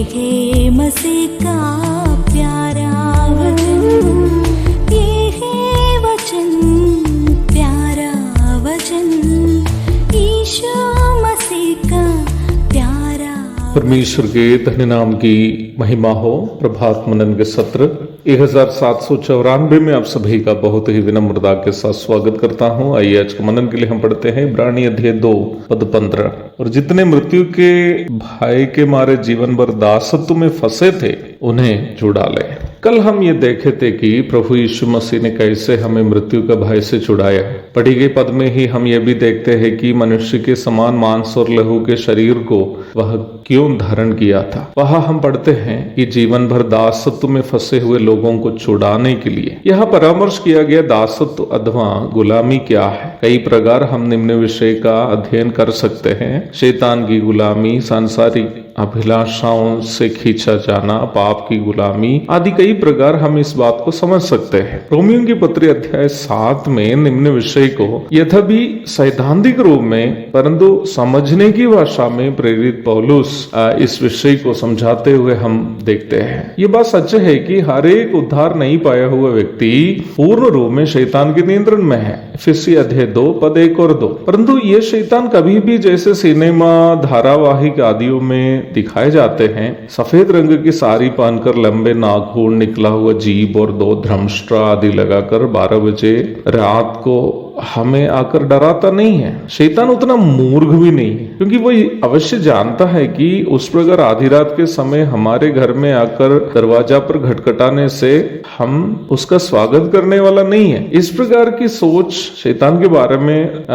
है मसीह का प्यारा वचन, ये है वचन, प्यारा वचन, यीशु मसीह का प्यारा। परमेश्वर के धन्य नाम की महिमा हो। प्रभात मनन के सत्र 1794 में आप सभी का बहुत ही विनम्रता के साथ स्वागत करता हूं। आइए आज के मनन के लिए हम पढ़ते हैं इब्रानी अध्याय 2 पद 15। और जितने मृत्यु के भय के मारे जीवन भर दासत्व में फंसे थे उन्हें छुड़ा ले। कल हम ये देखे थे कि प्रभु यीशु मसीह ने कैसे हमें मृत्यु का भय से छुड़ाया। पढ़ी गई पद में ही हम ये भी देखते हैं कि मनुष्य के समान मांस और लहू के शरीर को वह क्यों धारण किया था। वहां हम पढ़ते हैं कि जीवन भर दासत्व में फंसे हुए लोगों को छुड़ाने के लिए यह परामर्श किया गया। दासत्व अथवा गुलामी क्या है? कई प्रकार हम निम्न विषय का अध्ययन कर सकते हैं। शैतान की गुलामी, सांसारिक अभिलाषाओं से खींचा जाना, पाप की गुलामी आदि कई प्रकार हम इस बात को समझ सकते हैं। रोमियों की पत्री अध्याय 7 में निम्न विषय को यद्यपि सैद्धांतिक रूप में परंतु समझने की भाषा में प्रेरित पौलुस इस विषय को समझाते हुए हम देखते हैं। ये बात सच है कि हर एक उद्धार नहीं पाया हुआ व्यक्ति पूर्ण रूप में शैतान के नियंत्रण में है। इफिसी अध्याय 2 पद 1 और 2। परंतु ये शैतान कभी भी जैसे सिनेमा, धारावाहिक आदियों में दिखाए जाते हैं, सफेद रंग की साड़ी पहनकर, लंबे नाखून, निकला हुआ जीभ और 2 धर्मष्ट्र आदि लगाकर 12 बजे रात को हमें आकर डराता नहीं है। शैतान उतना मूर्ख भी नहीं है, क्योंकि वो अवश्य जानता है कि उस प्रकार आधी रात के समय हमारे घर में आकर दरवाजा पर खटखटाने से हम उसका स्वागत करने वाला नहीं है। इस प्रकार की सोच शैतान के बारे में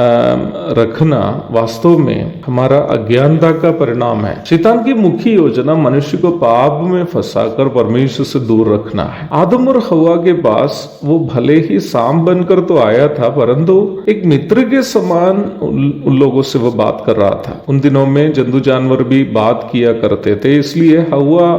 रखना वास्तव में हमारा अज्ञानता का परिणाम है। शैतान की मुख्य योजना मनुष्य को पाप में फंसाकर परमेश्वर से दूर रखना है। आदम और हवा के पास वो भले ही सांप बनकर तो आया था, परंतु एक मित्र के समान उन लोगों से वो बात कर रहा था। उन दिनों में जंतु जानवर भी बात किया करते थे, इसलिए हवा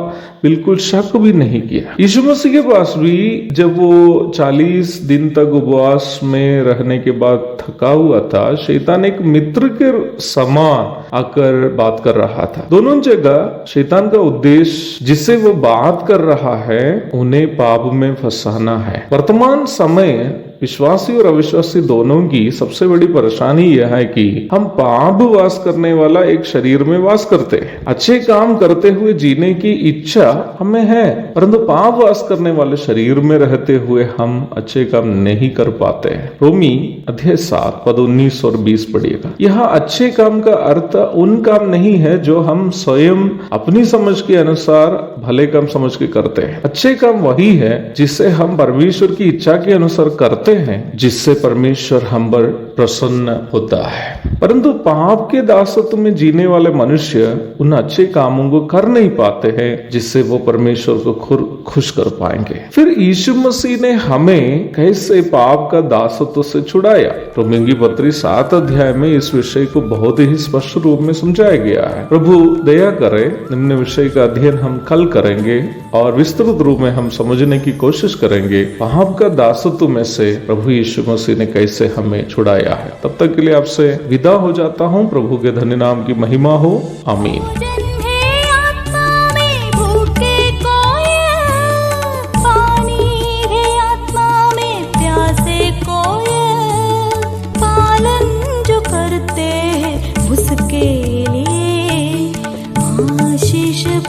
बिल्कुल शक भी नहीं किया। यीशु मसीह के पास भी जब वो 40 दिन तक उपवास में रहने के बाद थका हुआ था, शैतान एक मित्र के समान आकर बात कर रहा था। दोनों जगह शैतान का उद्देश्य जिससे वो बात कर रहा है उन्हें पाप में फंसाना है। वर्तमान समय विश्वासी और अविश्वासी दोनों की सबसे बड़ी परेशानी यह है कि हम पाप वास करने वाला एक शरीर में वास करते हैं। अच्छे काम करते हुए जीने की इच्छा हमें है, परंतु पाप वास करने वाले शरीर में रहते हुए हम अच्छे काम नहीं कर पाते हैं। रोमी अध्याय 7 पद 19 और 20 पढ़िएगा। यह अच्छे काम का अर्थ उन काम नहीं है जो हम स्वयं अपनी समझ के अनुसार भले काम समझ के करते हैं। अच्छे काम वही है जिससे हम परमेश्वर की इच्छा के अनुसार करते हैं, जिससे परमेश्वर हम पर प्रसन्न होता है। परंतु पाप के दासत्व में जीने वाले मनुष्य उन अच्छे कामों को कर नहीं पाते हैं जिससे वो परमेश्वर को खुश कर पाएंगे। फिर यीशु मसीह ने हमें कैसे पाप का दासत्व से छुड़ाया। रोमियों की पत्री 7 अध्याय में इस विषय को बहुत ही स्पष्ट रूप में समझाया गया है। प्रभु दया करे, निम्न विषय का अध्ययन हम कल करेंगे और विस्तृत रूप में हम समझने की कोशिश करेंगे पाप का दासत्व में से प्रभु यीशु मसीह ने कैसे हमें छुड़ाया है। तब तक के लिए आपसे विदा हो जाता हूँ। प्रभु के धन्य नाम की महिमा हो। आमीन।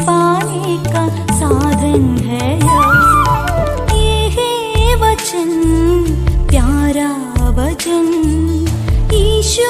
पाने का साधन है ये है वचन, प्यारा वचन, यीशु